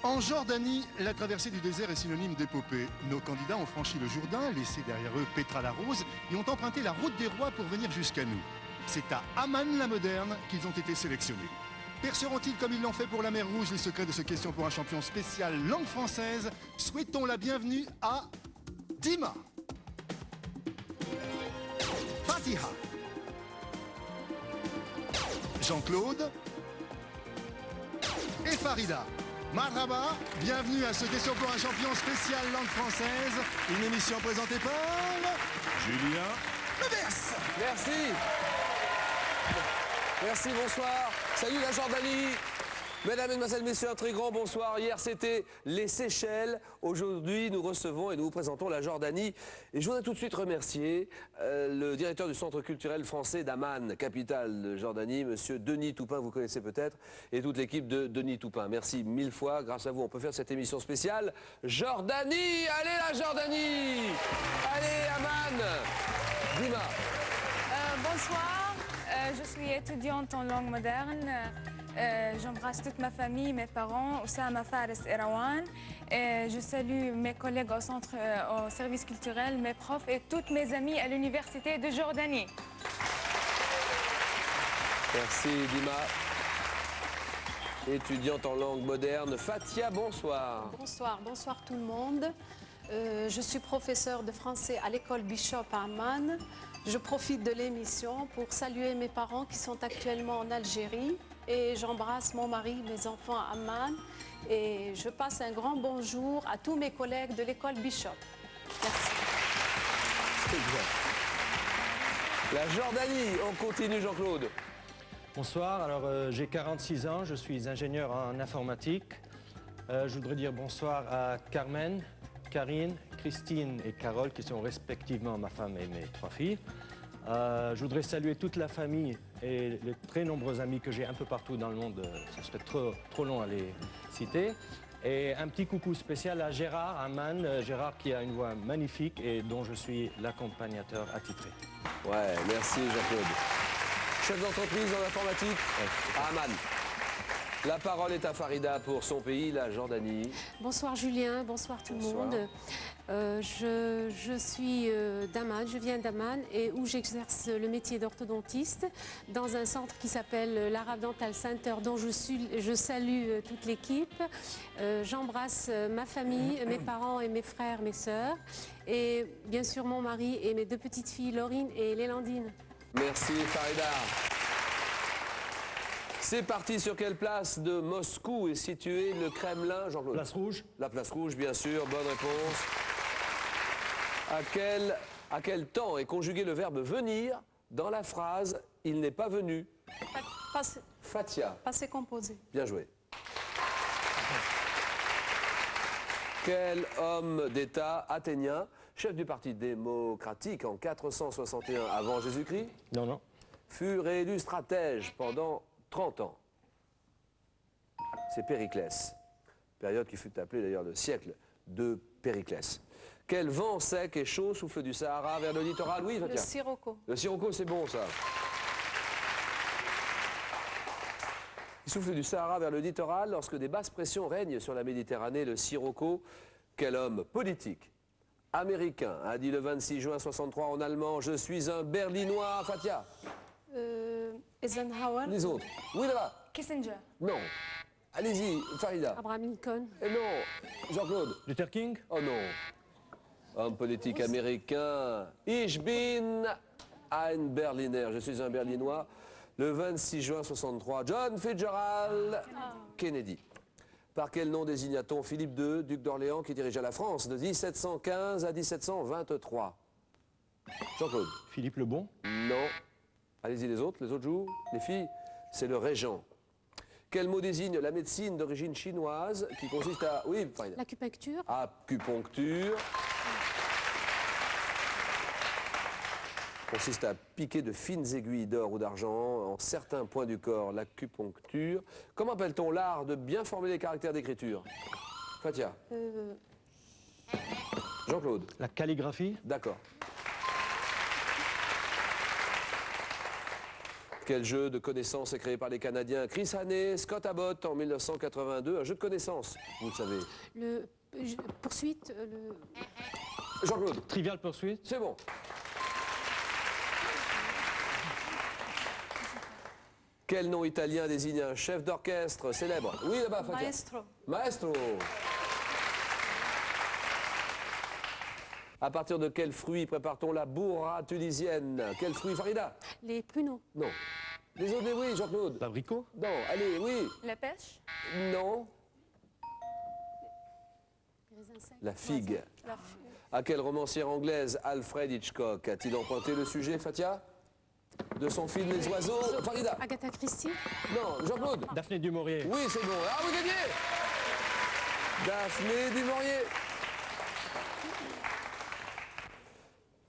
En Jordanie, la traversée du désert est synonyme d'épopée. Nos candidats ont franchi le Jourdain, laissé derrière eux Petra la Rose, et ont emprunté la route des rois pour venir jusqu'à nous. C'est à Amman la moderne qu'ils ont été sélectionnés. Perceront-ils comme ils l'ont fait pour la mer Rouge les secrets de ce question pour un champion spécial langue française? Souhaitons la bienvenue à Dima, Fatiha, Jean-Claude et Farida. Marhaba, bienvenue à ce question pour un champion spécial langue française, une émission présentée par Julien Levers. Merci. Merci, bonsoir. Salut la Jordanie. Mesdames, Mesdemoiselles, Messieurs, un très grand bonsoir. Hier, c'était les Seychelles. Aujourd'hui, nous recevons et nous vous présentons la Jordanie. Et je voudrais tout de suite remercier le directeur du Centre culturel français d'Amman, capitale de Jordanie, monsieur Denis Toupin, vous connaissez peut-être, et toute l'équipe de Denis Toupin. Merci mille fois. Grâce à vous, on peut faire cette émission spéciale. Jordanie! Allez, la Jordanie! Allez, Amman! Dima. Bonsoir, je suis étudiante en langue moderne. J'embrasse toute ma famille, mes parents, Oussama Fares et Rawan. Je salue mes collègues au centre, au service culturel, mes profs et toutes mes amies à l'université de Jordanie. Merci Dima. Étudiante en langue moderne, Fatia, bonsoir. Bonsoir, bonsoir tout le monde. Je suis professeure de français à l'école Bishop à Amman. Je profite de l'émission pour saluer mes parents qui sont actuellement en Algérie. Et j'embrasse mon mari, mes enfants à Amman. Et je passe un grand bonjour à tous mes collègues de l'école Bishop. Merci. La Jordanie, on continue Jean-Claude. Bonsoir, alors j'ai 46 ans, je suis ingénieur en informatique. Je voudrais dire bonsoir à Carmen, Karine, Christine et Carole qui sont respectivement ma femme et mes 3 filles. Je voudrais saluer toute la famille et les très nombreux amis que j'ai un peu partout dans le monde. Ce serait trop long à les citer. Et un petit coucou spécial à Gérard, à Amman. Gérard qui a une voix magnifique et dont je suis l'accompagnateur attitré. Ouais, merci Jean-Claude. Chef d'entreprise en informatique à Amman. La parole est à Farida pour son pays, la Jordanie. Bonsoir Julien, bonsoir tout le monde. Je suis d'Amman, je viens d'Amman et où j'exerce le métier d'orthodontiste dans un centre qui s'appelle l'Arab Dental Center dont je salue toute l'équipe. J'embrasse ma famille, mes parents et mes frères, mes sœurs et bien sûr mon mari et mes 2 petites filles Laurine et Lélandine. Merci Farida. C'est parti, sur quelle place de Moscou est situé le Kremlin, Jean-Claude? Place Rouge. La place Rouge, bien sûr, bonne réponse. À quel temps est conjugué le verbe venir dans la phrase « il n'est pas venu » Fatia. Passé composé. Bien joué. Quel homme d'État athénien, chef du Parti démocratique en 461 avant Jésus-Christ, Non. fut réélu stratège pendant 30 ans. C'est Périclès, période qui fut appelée d'ailleurs le siècle de Périclès. Quel vent sec et chaud souffle du Sahara vers le littoral? Oui, Le Sirocco. Le Sirocco, c'est bon ça. Il souffle du Sahara vers le littoral lorsque des basses pressions règnent sur la Méditerranée, le Sirocco. Quel homme politique américain a dit le 26 juin 63 en allemand « Je suis un Berlinois », Fatia? Eisenhower. Les autres. Oui, là-bas. Kissinger. Non. Allez-y, Farida. Abraham Lincoln. Et non. Jean-Claude. Luther King. Oh non. Homme politique américain. Ich bin ein Berliner. Je suis un Berlinois. Le 26 juin 63, John Fitzgerald Kennedy. Par quel nom désigna-t-on Philippe II, duc d'Orléans, qui dirigea la France de 1715 à 1723? Jean-Claude. Philippe le Bon. Non. Allez-y les autres jouent. Les filles, c'est le régent. Quel mot désigne la médecine d'origine chinoise qui consiste à... Oui, Farida. L'acupuncture. Acupuncture. Consiste à piquer de fines aiguilles d'or ou d'argent en certains points du corps, l'acupuncture. Comment appelle-t-on l'art de bien former les caractères d'écriture? Fatia. Jean-Claude. La calligraphie. D'accord. Quel jeu de connaissances est créé par les Canadiens Chris Haney, Scott Abbott en 1982? Un jeu de connaissances, vous le savez. Poursuite, Jean-Claude. Trivial Pursuit. C'est bon. Quel nom italien désigne un chef d'orchestre célèbre? Oui, là-bas, Fatia. Maestro. Maestro. À partir de quel fruit prépare-t-on la burra tunisienne? Quel fruit, Farida? les pruneaux, Non. Les autres, oui, Jean-Claude. L'abricot. Non, allez, oui. La pêche. Non. les raisins secs, La figue. La À quelle romancière anglaise Alfred Hitchcock a-t-il emprunté le sujet, Fatia? De son film Les Oiseaux. Farida. Agatha Christie, Non, Jean-Claude. Daphné du Maurier. Oui, c'est bon. Ah, vous gagnez Daphné du Maurier.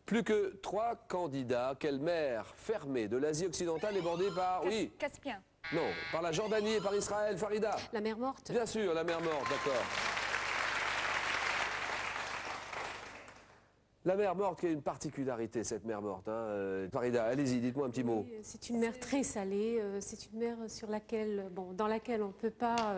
Plus que 3 candidats. Quelle mer fermée de l'Asie occidentale est bordée par... Oui, Caspien. non, par la Jordanie et par Israël, Farida. la mer morte, Bien sûr, la mer morte, d'accord. La mer morte qui a une particularité, cette mer morte. Hein. Farida, allez-y, dites-moi un petit mot. c'est une mer très salée, c'est une mer sur laquelle, dans laquelle on ne peut pas...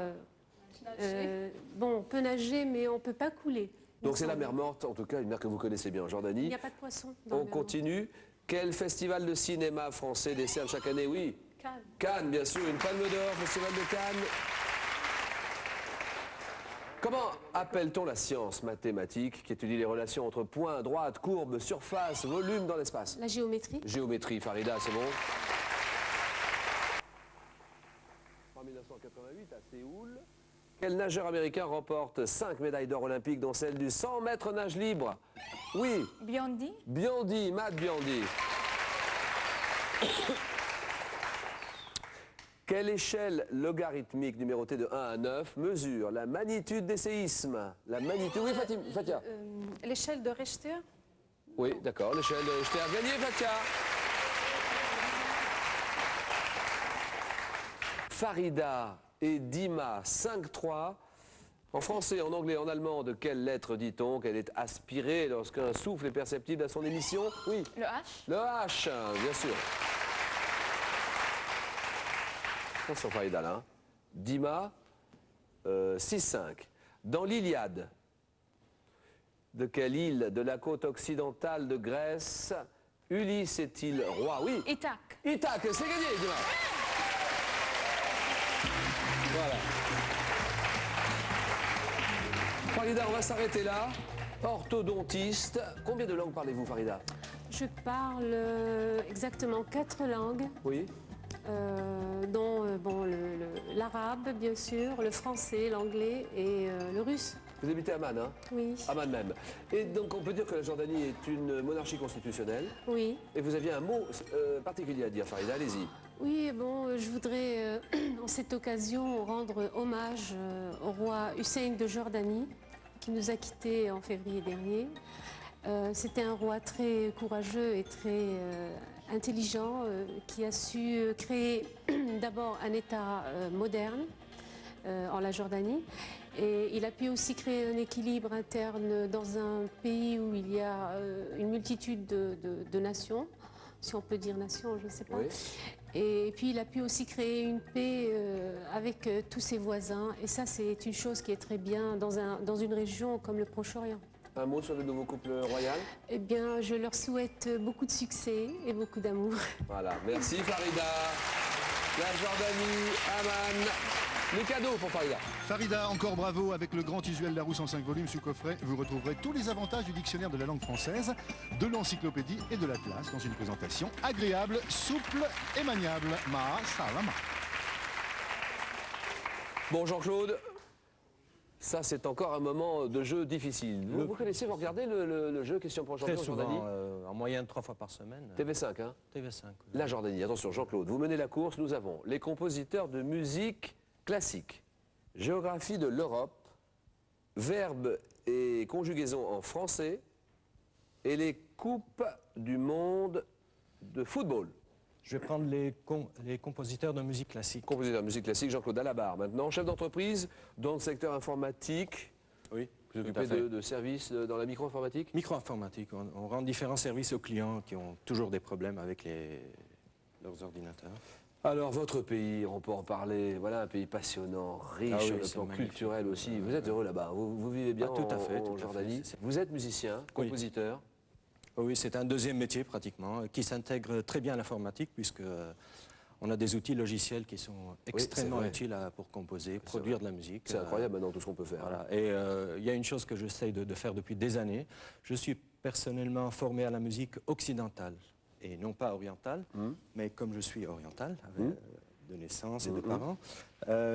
on peut nager, mais on ne peut pas couler. Donc c'est la mer morte, en tout cas une mer que vous connaissez bien en Il Jordanie. n'y a pas de poisson dans On la mer continue. Quel festival de cinéma français décerne chaque année? Oui. morte. Cannes. Cannes, bien sûr, une palme d'or, festival de Cannes. Comment appelle-t-on la science mathématique qui étudie les relations entre points, droite, courbe, surface, volume dans l'espace? La géométrie, Géométrie, Farida, c'est bon. En 1988, à Séoul, quel nageur américain remporte 5 médailles d'or olympiques, dont celle du 100 mètres nage libre? Oui, Biondi. Biondi, Matt Biondi. Quelle échelle logarithmique numérotée de 1 à 9 mesure la magnitude des séismes? La magnitude... Oui, Fatia. L'échelle de Richter. Oui, d'accord, l'échelle de Richter. Gagné, Fatia. Farida et Dima, 5-3. En français, en anglais, en allemand, de quelle lettre dit-on qu'elle est aspirée lorsqu'un souffle est perceptible à son émission? Oui, Le H. le H, bien sûr. Attention, Farida, là. Hein. Dima, 6-5. Dans l'Iliade, de quelle île de la côte occidentale de Grèce Ulysse est-il roi? Oui. Ithaque. Ithaque, c'est gagné, Dima. Voilà. Farida, on va s'arrêter là. Orthodontiste. Combien de langues parlez-vous, Farida? je parle exactement 4 langues, Oui. dont l'arabe, bien sûr, le français, l'anglais et le russe. Vous habitez à Amman, hein? Oui, Amman même. Et donc on peut dire que la Jordanie est une monarchie constitutionnelle. oui. Et vous aviez un mot particulier à dire, Farida, allez-y. Oui, je voudrais en cette occasion rendre hommage au roi Hussein de Jordanie, qui nous a quittés en février dernier. C'était un roi très courageux et très intelligent, qui a su créer d'abord un État moderne en la Jordanie. Et il a pu aussi créer un équilibre interne dans un pays où il y a une multitude de nations, si on peut dire nations, je ne sais pas. Oui. Et puis il a pu aussi créer une paix avec tous ses voisins. Et ça, c'est une chose qui est très bien dans une région comme le Proche-Orient. Un mot sur le nouveau couple royal? Eh bien, je leur souhaite beaucoup de succès et beaucoup d'amour. Voilà, merci Farida. La Jordanie, Amman. Les cadeaux pour Farida. Farida, encore bravo. Avec le grand usuel Larousse en 5 volumes sous coffret, vous retrouverez tous les avantages du dictionnaire de la langue française, de l'encyclopédie et de l'atlas dans une présentation agréable, souple et maniable. Ma salama. Bon, Jean-Claude, ça c'est encore un moment de jeu difficile. Vous connaissez, vous regardez le jeu Question pour Très Jean-Claude en Jordanie? souvent, en moyenne 3 fois par semaine. TV5, hein? TV5. Oui. La Jordanie, attention Jean-Claude, vous menez la course, nous avons les compositeurs de musique classique, géographie de l'Europe, verbes et conjugaisons en français et les coupes du monde de football. Je vais prendre les compositeurs de musique classique. Compositeur de musique classique, Jean-Claude Dalabarre. Maintenant, chef d'entreprise dans le secteur informatique. Oui, Vous tout à occupez fait. de services dans la micro-informatique? Micro-informatique, on rend différents services aux clients qui ont toujours des problèmes avec leurs ordinateurs. Alors, votre pays, on peut en parler, voilà un pays passionnant, riche sur le plan culturel aussi. Vous êtes heureux là-bas, vous vivez bien tout à fait, en Jordanie. Vous êtes musicien, compositeur. Oui, c'est un deuxième métier pratiquement, qui s'intègre très bien à l'informatique, puisque on a des outils logiciels qui sont extrêmement utiles pour composer, produire de la musique. C'est incroyable maintenant tout ce qu'on peut faire. Voilà. Et il y a une chose que j'essaye de faire depuis des années. Je suis personnellement formé à la musique occidentale, et non pas orientale, mais comme je suis oriental, de naissance et de parents,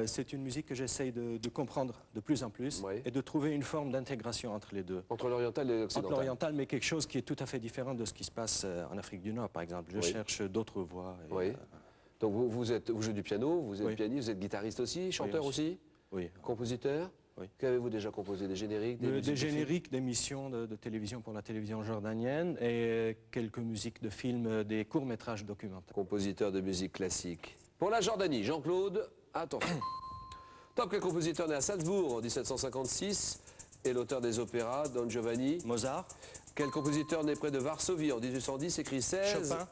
c'est une musique que j'essaye de comprendre de plus en plus et de trouver une forme d'intégration entre les deux. Entre l'oriental et l'occidental. Entre l'oriental, mais quelque chose qui est tout à fait différent de ce qui se passe en Afrique du Nord, par exemple. Je cherche d'autres voix. Et, donc vous jouez du piano, vous êtes pianiste, vous êtes guitariste aussi, chanteur aussi. Compositeur. Qu'avez-vous déjà composé? Des génériques? Des génériques d'émissions de télévision pour la télévision jordanienne et quelques musiques de films, des courts-métrages documentaires. Compositeur de musique classique. Pour la Jordanie, Jean-Claude, attention. Top, quel compositeur né à Salzbourg en 1756 et l'auteur des opéras Don Giovanni? Mozart. Quel compositeur né près de Varsovie en 1810 écrit 16? Chopin.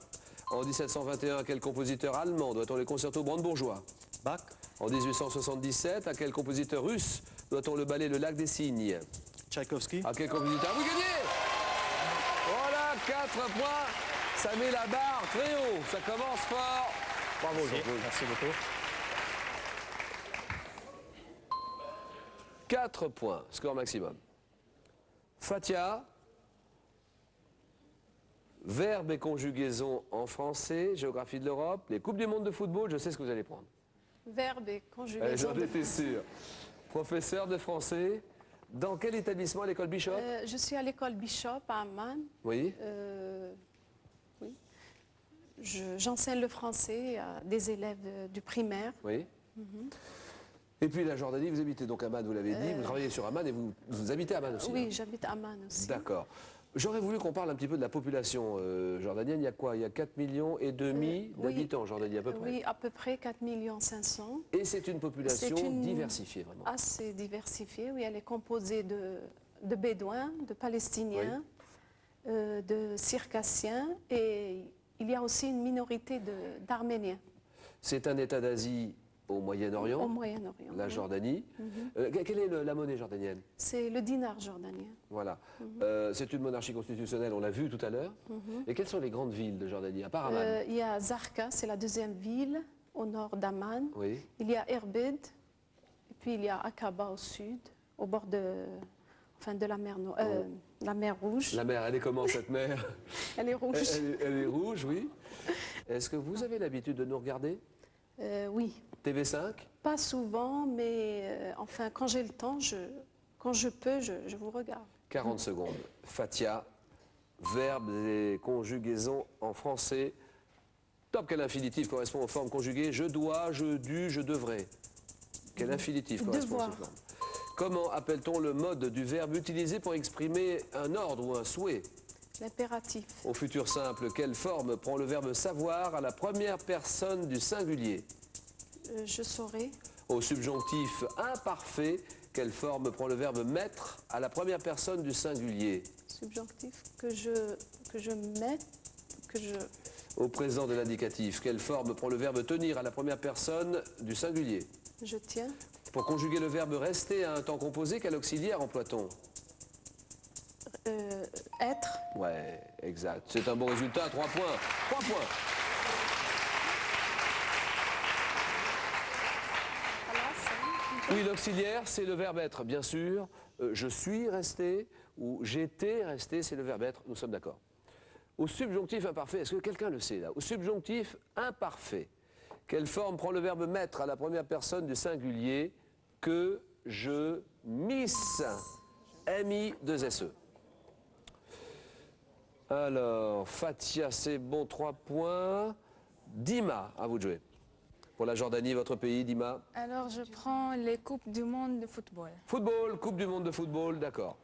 En 1721, quel compositeur allemand doit-on les concertos brandebourgeois? Bach. En 1877, à quel compositeur russe doit-on le ballet Le Lac des Cygnes? Tchaïkovski. À quel compositeur? Vous gagnez! Voilà, 4 points. Ça met la barre très haut. Ça commence fort. Bravo, Jean-Claude. Merci beaucoup. 4 points, score maximum. Fatia, verbe et conjugaison en français, géographie de l'Europe, les Coupes du Monde de football, je sais ce que vous allez prendre. Verbe et conjugaison. J'en étais sûr. Professeur de français, dans quel établissement à l'école Bishop? Je suis à l'école Bishop à Amman. Oui. Oui. J'enseigne le français à des élèves du primaire. Oui. Et puis la Jordanie, vous habitez donc à Amman, vous l'avez dit, vous travaillez sur Amman et vous habitez à Amman aussi. Oui, j'habite à Amman aussi. D'accord. J'aurais voulu qu'on parle un petit peu de la population jordanienne. Il y a quoi? Il y a 4,5 millions d'habitants en Jordanie à peu près. Oui, à peu près 4,5 millions. Et c'est une population diversifiée vraiment. Assez diversifiée, oui. Elle est composée de Bédouins, de Palestiniens, de Circassiens et il y a aussi une minorité d'Arméniens. C'est un État d'Asie au Moyen-Orient. Au Moyen-Orient. La Jordanie. Quelle est la monnaie jordanienne? C'est le dinar jordanien. Voilà. C'est une monarchie constitutionnelle, on l'a vu tout à l'heure. Et quelles sont les grandes villes de Jordanie, à part Amman? Il y a Zarqa, c'est la deuxième ville, au nord d'Amman. Oui. Il y a Erbid, et puis il y a Aqaba au sud, au bord de la mer Rouge. La mer, elle est comment cette mer? Elle est rouge. Elle est rouge, oui. Est-ce que vous avez l'habitude de nous regarder? Oui. TV5? Pas souvent, mais enfin, quand j'ai le temps, quand je peux, je vous regarde. 40 secondes. Fatia, verbes et conjugaisons en français. Top, quel infinitif correspond aux formes conjuguées? Je dois, je dû, je devrais. Quel infinitif correspond à ces formes? Comment appelle-t-on le mode du verbe utilisé pour exprimer un ordre ou un souhait? L'impératif. Au futur simple, quelle forme prend le verbe savoir à la première personne du singulier? Je saurai. Au subjonctif imparfait, quelle forme prend le verbe mettre à la première personne du singulier? Subjonctif que je mette, que je... Au présent de l'indicatif, quelle forme prend le verbe tenir à la première personne du singulier? Je tiens. Pour conjuguer le verbe rester à un temps composé, quel auxiliaire emploie-t-on? Être. Ouais, exact. C'est un bon résultat, 3 points. 3 points. Oui, l'auxiliaire, c'est le verbe être, bien sûr. Je suis resté ou j'étais resté, c'est le verbe être, nous sommes d'accord. Au subjonctif imparfait, est-ce que quelqu'un le sait là? Au subjonctif imparfait, quelle forme prend le verbe mettre à la première personne du singulier? Que je misse. M-I-2-S-E. Alors, Fatia, c'est bon, 3 points. Dima, à vous de jouer. Pour la Jordanie, votre pays, Dima? Alors, je prends les Coupes du Monde de football. Football, Coupe du Monde de football, d'accord.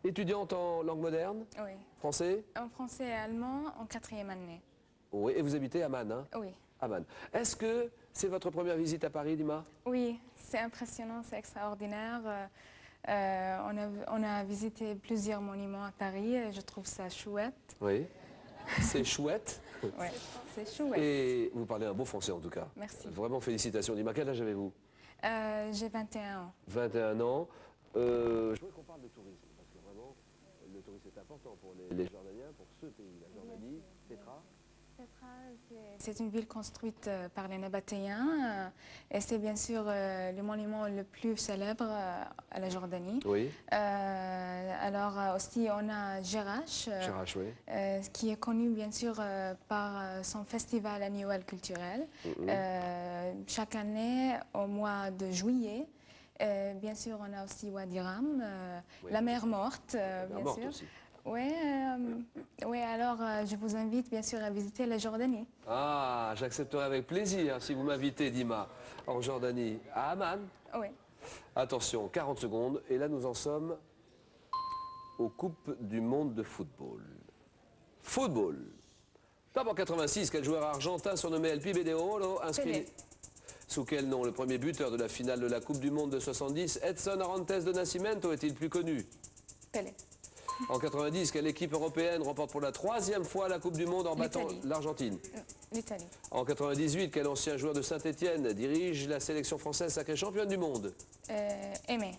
Étudiante en langue moderne? Oui. Français? En français et allemand, en 4e année. Oui, et vous habitez à Amman, hein? Oui. Amman. Est-ce que c'est votre première visite à Paris, Dima? Oui, c'est impressionnant, c'est extraordinaire. On a visité plusieurs monuments à Paris et je trouve ça chouette. Oui. C'est chouette. Ouais, c'est chouette. Et vous parlez un beau français en tout cas. Merci. Vraiment félicitations. Dima, quel âge avez-vous? J'ai 21 ans. 21 ans. Je voudrais qu'on parle de tourisme, parce que vraiment, le tourisme est important pour les Jordaniens, pour ce pays, la Jordanie. Petra? C'est une ville construite par les Nabatéens et c'est bien sûr le monument le plus célèbre à la Jordanie. Oui. Alors aussi on a Jerash, Oui. qui est connu bien sûr par son festival annuel culturel. Chaque année au mois de juillet. Bien sûr on a aussi Wadi Ram, Oui. la mer morte, bien morte sûr. aussi. Oui, alors je vous invite bien sûr à visiter la Jordanie. Ah, j'accepterai avec plaisir si vous m'invitez, Dima, en Jordanie, à Amman. Oui. Attention, 40 secondes, et là nous en sommes aux Coupes du monde de football. Football. Top en 86, quel joueur argentin surnommé El Pibe de Oro inscrit... Pelé. Sous quel nom le premier buteur de la finale de la Coupe du monde de 70, Edson Arantes de Nascimento, est-il plus connu? Pelé. En 90, quelle équipe européenne remporte pour la 3e fois la Coupe du Monde en battant L'Italie. l'Argentine? L'Italie. En 98, quel ancien joueur de Saint-Étienne dirige la sélection française sacrée championne du monde? Aimé.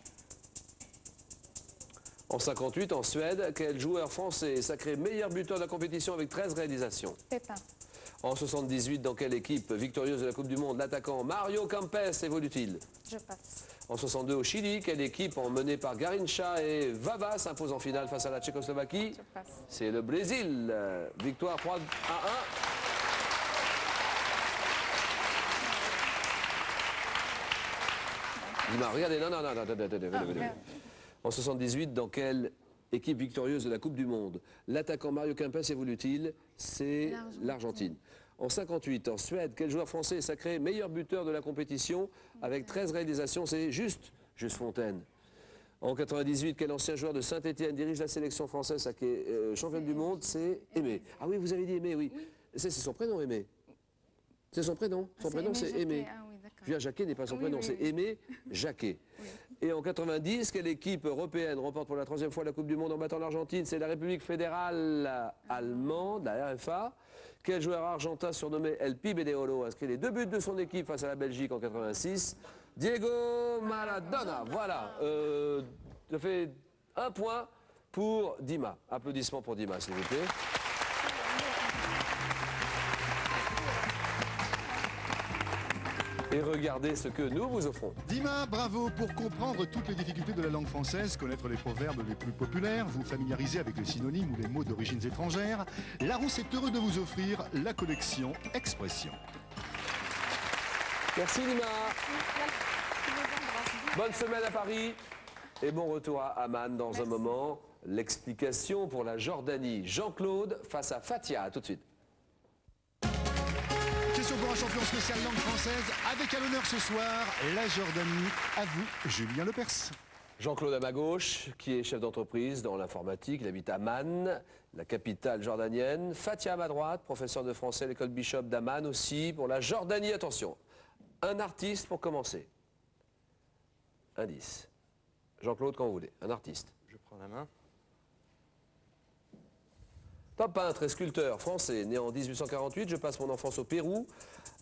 En 58, en Suède, quel joueur français est sacré meilleur buteur de la compétition avec 13 réalisations? Pépin. En 78, dans quelle équipe victorieuse de la Coupe du Monde l'attaquant Mario Kempes évolue-t-il? Je passe. En 62, au Chili, quelle équipe emmenée par Garincha et Vava s'impose en finale face à la Tchécoslovaquie? Je passe. C'est le Brésil. Victoire 3-1. Dima, regardez, non. merde. En 78, dans quelle équipe victorieuse de la Coupe du Monde l'attaquant Mario Kempes évolue-t-il? C'est l'Argentine. En 58, en Suède, quel joueur français est sacré meilleur buteur de la compétition avec 13 réalisations? C'est Juste Fontaine. En 98, quel ancien joueur de Saint-Étienne dirige la sélection française sacrée championne du monde? C'est Aimé. Ah oui, vous avez dit Aimé, oui. C'est son prénom, Aimé. C'est son prénom. Son prénom, c'est Aimé. Ah oui, d'accord. Julien Jacquet n'est pas son prénom, c'est Aimé Jacquet. Et en 90, quelle équipe européenne remporte pour la 3e fois la Coupe du Monde en battant l'Argentine? C'est la République fédérale allemande, la RFA. Quel joueur argentin surnommé El Pibe de Oro inscrit les 2 buts de son équipe face à la Belgique en 86? Diego Maradona. Voilà. Ça fait 1 point pour Dima. Applaudissements pour Dima, s'il vous plaît. Et regardez ce que nous vous offrons. Dima, bravo pour comprendre toutes les difficultés de la langue française, connaître les proverbes les plus populaires, vous familiariser avec les synonymes ou les mots d'origines étrangères. Larousse est heureux de vous offrir la collection Expression. Merci Dima. Bonne semaine à Paris et bon retour à Amman dans un moment. L'explication pour la Jordanie. Jean-Claude face à Fatia. À tout de suite. Question pour un champion spécial langue française, avec à l'honneur ce soir la Jordanie. À vous, Julien Lepers. Jean-Claude à ma gauche, qui est chef d'entreprise dans l'informatique. Il habite Amman, la capitale jordanienne. Fatia à ma droite, professeur de français à l'école Bishop d'Amman aussi. Pour la Jordanie, attention. Un artiste pour commencer. Indice. Jean-Claude, quand vous voulez. Un artiste. Je prends la main. Top peintre et sculpteur français, né en 1848, je passe mon enfance au Pérou.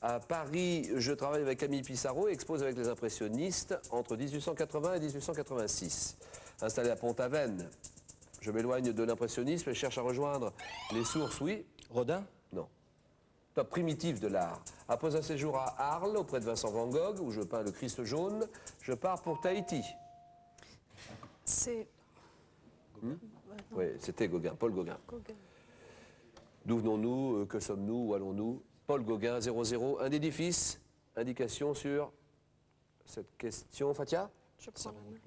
À Paris, je travaille avec Camille Pissarro et expose avec les impressionnistes entre 1880 et 1886. Installé à Pont-Aven, je m'éloigne de l'impressionnisme et cherche à rejoindre les sources, oui. Rodin? Non. Top primitif de l'art. Après un séjour à Arles, auprès de Vincent Van Gogh, où je peins le Christ jaune, je pars pour Tahiti. C'est... Oui, c'était Gauguin, Paul Gauguin. D'où venons-nous, que sommes-nous, où allons-nous? Paul Gauguin, 00, un édifice. Indication sur cette question, Fatia? Je prends la main.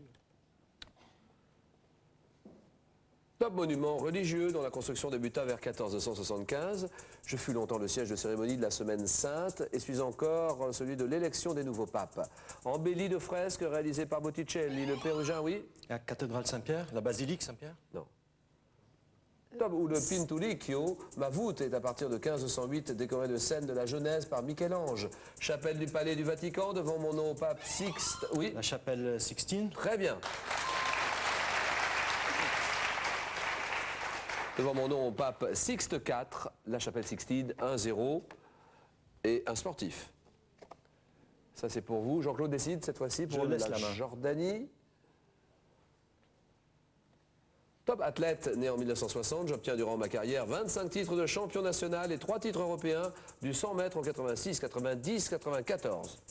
Top monument religieux dont la construction débuta vers 1475. Je fus longtemps le siège de cérémonie de la Semaine Sainte et suis encore celui de l'élection des nouveaux papes. Embelli de fresques réalisées par Botticelli, le Pérugin, oui? La cathédrale Saint-Pierre? La basilique Saint-Pierre? Non. Top ou le Pinturicchio, ma voûte est à partir de 1508 décorée de scènes de la Genèse par Michel-Ange. Chapelle du Palais du Vatican devant mon nom au pape Sixte, oui? La chapelle Sixtine? Très bien. Devant mon nom, pape Sixte IV, la chapelle Sixtine, 1-0 et un sportif. Ça c'est pour vous. Jean-Claude décide cette fois-ci pour la Jordanie. Top athlète, né en 1960, j'obtiens durant ma carrière 25 titres de champion national et 3 titres européens du 100 mètres en 86, 90, 94.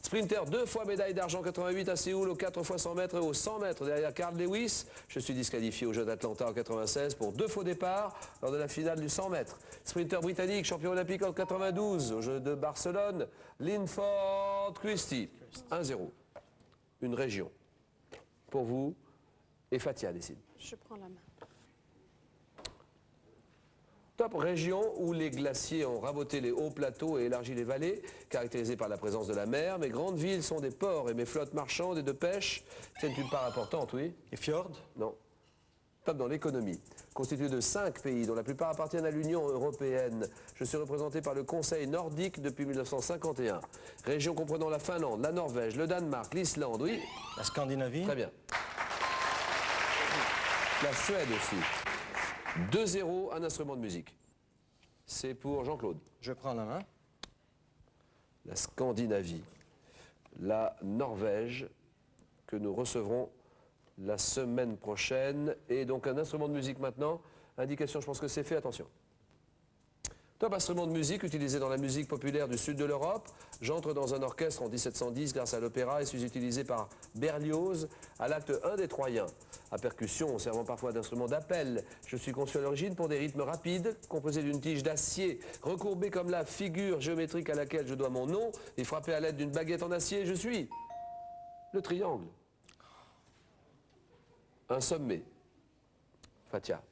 Sprinter, 2 fois médaille d'argent 88 à Séoul aux 4 fois 100 mètres et aux 100 mètres derrière Carl Lewis. Je suis disqualifié aux Jeux d'Atlanta en 96 pour 2 faux départs lors de la finale du 100 mètres. Sprinter britannique, champion olympique en 92 aux Jeux de Barcelone, Linford Christie, 1-0. Une région. Pour vous, et Fatia décide. Je prends la main. Top région où les glaciers ont raboté les hauts plateaux et élargi les vallées, caractérisées par la présence de la mer. Mes grandes villes sont des ports et mes flottes marchandes et de pêche tiennent une part importante, oui. Les fjords? Non. Top dans l'économie. Constitué de 5 pays dont la plupart appartiennent à l'Union européenne. Je suis représenté par le Conseil nordique depuis 1951. Région comprenant la Finlande, la Norvège, le Danemark, l'Islande, oui. La Scandinavie? Très bien. La Suède aussi. 2-0, un instrument de musique. C'est pour Jean-Claude. Je prends la main. La Scandinavie. La Norvège, que nous recevrons la semaine prochaine. Et donc un instrument de musique maintenant. Indication, je pense que c'est fait, attention. Top instrument de musique utilisé dans la musique populaire du sud de l'Europe. J'entre dans un orchestre en 1710 grâce à l'opéra et suis utilisé par Berlioz à l'acte 1 des Troyens. À percussion, servant parfois d'instrument d'appel. Je suis conçu à l'origine pour des rythmes rapides, composés d'une tige d'acier, recourbée comme la figure géométrique à laquelle je dois mon nom, et frappée à l'aide d'une baguette en acier. Je suis le triangle. Un sommet. Fatia.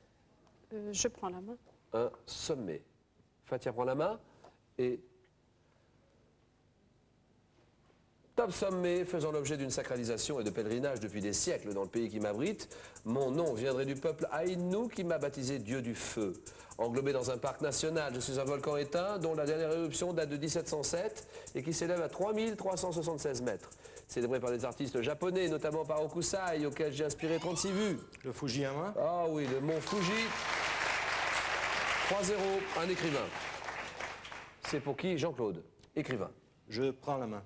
Je prends la main. Un sommet. Fatia prend la main et top sommet faisant l'objet d'une sacralisation et de pèlerinage depuis des siècles dans le pays qui m'abrite. Mon nom viendrait du peuple Aïnou qui m'a baptisé Dieu du feu. Englobé dans un parc national, je suis un volcan éteint dont la dernière éruption date de 1707 et qui s'élève à 3376 mètres. Célébré par des artistes japonais, notamment par Hokusai, auquel j'ai inspiré 36 vues. Le Fujiyama? Ah oui, le mont Fuji. 3-0, un écrivain. C'est pour qui? Jean-Claude, écrivain. Je prends la main.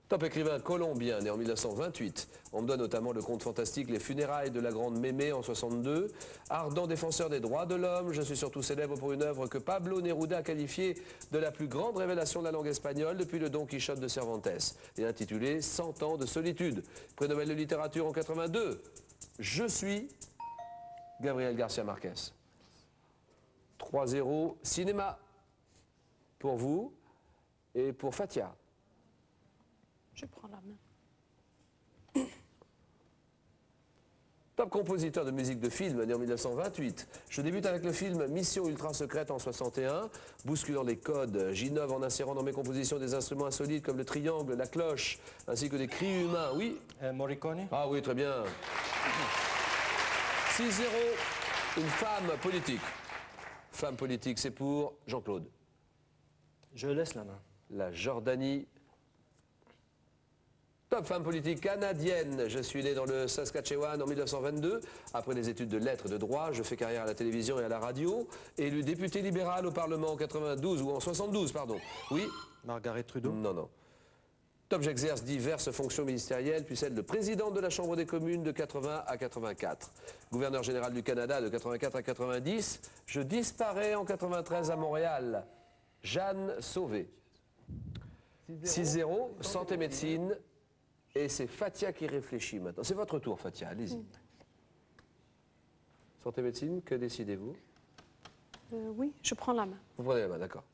Top écrivain colombien, né en 1928. On me doit notamment le conte fantastique Les funérailles de la grande Mémé en 62. Ardent défenseur des droits de l'homme, je suis surtout célèbre pour une œuvre que Pablo Neruda a qualifiée de la plus grande révélation de la langue espagnole depuis le Don Quichotte de Cervantes, et intitulée 100 ans de solitude. Prix Nobel de littérature en 82. Je suis Gabriel Garcia Marquez. 3-0, cinéma pour vous et pour Fatia. Je prends la main. Top compositeur de musique de film, né en 1928. Je débute avec le film Mission Ultra Secrète en 61. Bousculant les codes, j'innove en insérant dans mes compositions des instruments insolites comme le triangle, la cloche, ainsi que des cris humains. Oui. Morricone? Ah oui, très bien. 6-0, une femme politique. Femme politique, c'est pour Jean-Claude. Je laisse la main. La Jordanie. Top femme politique canadienne. Je suis né dans le Saskatchewan en 1922. Après des études de lettres et de droit, je fais carrière à la télévision et à la radio. Élu député libéral au Parlement en 92 ou en 72, pardon. Oui. Margaret Trudeau? Non, non. Top, j'exerce diverses fonctions ministérielles, puis celle de président de la Chambre des communes de 80 à 84. Gouverneur général du Canada de 84 à 90. Je disparais en 93 à Montréal. Jeanne Sauvé. 6-0, santé médecine. Et c'est Fatia qui réfléchit maintenant. C'est votre tour, Fatia, allez-y. Santé médecine, que décidez-vous? Oui, je prends la main. Vous prenez la main, d'accord.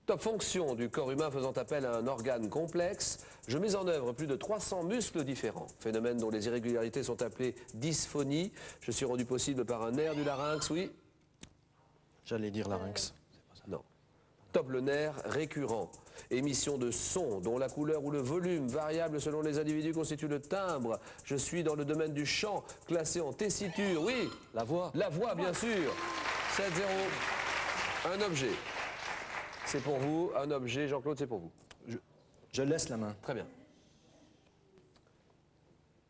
Top fonction du corps humain faisant appel à un organe complexe, je mets en œuvre plus de 300 muscles différents. Phénomène dont les irrégularités sont appelées dysphonie. Je suis rendu possible par un nerf du larynx, oui. J'allais dire larynx. Non. Top le nerf récurrent. Émission de son dont la couleur ou le volume variable selon les individus constitue le timbre. Je suis dans le domaine du chant, classé en tessiture, oui. La voix? La voix, bien sûr. 7-0. Un objet. C'est pour vous, un objet. Jean-Claude, c'est pour vous. Je laisse la main. Très bien.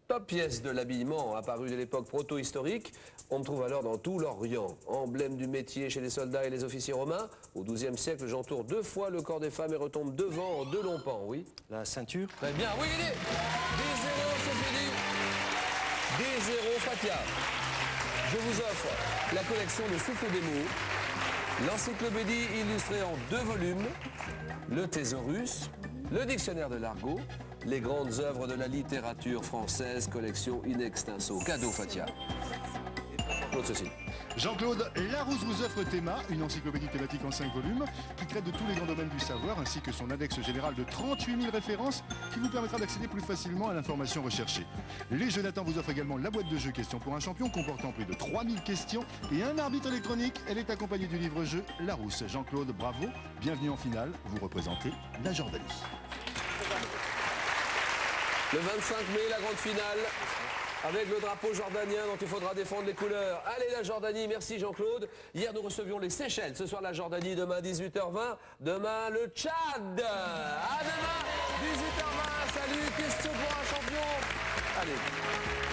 top pièce de l'habillement apparue dès l'époque proto-historique. On me trouve alors dans tout l'Orient. Emblème du métier chez les soldats et les officiers romains. Au XIIe siècle, j'entoure 2 fois le corps des femmes et retombe devant en 2 longs pans, oui. La ceinture. Très bien, oui, il est 10-0, c'est fini. 10-0, Fatia. Je vous offre la collection de Souffle des mots, l'encyclopédie illustrée en 2 volumes, le Thésaurus, le dictionnaire de l'argot, les grandes œuvres de la littérature française, collection in extenso. Cadeau, Fatia. Claude Ceci. Jean-Claude Larousse vous offre Théma, une encyclopédie thématique en 5 volumes qui traite de tous les grands domaines du savoir ainsi que son index général de 38 000 références qui vous permettra d'accéder plus facilement à l'information recherchée. Les Jonathan vous offrent également la boîte de jeu Questions pour un champion comportant plus de 3000 questions et un arbitre électronique. Elle est accompagnée du livre-jeu Larousse. Jean-Claude, bravo, bienvenue en finale, vous représentez la Jordanie. Le 25 mai, la grande finale, avec le drapeau jordanien dont il faudra défendre les couleurs. Allez, la Jordanie, merci Jean-Claude. Hier, nous recevions les Seychelles. Ce soir, la Jordanie, demain, 18h20. Demain, le Tchad. À demain, 18h20. Salut, question pour un champion. Allez.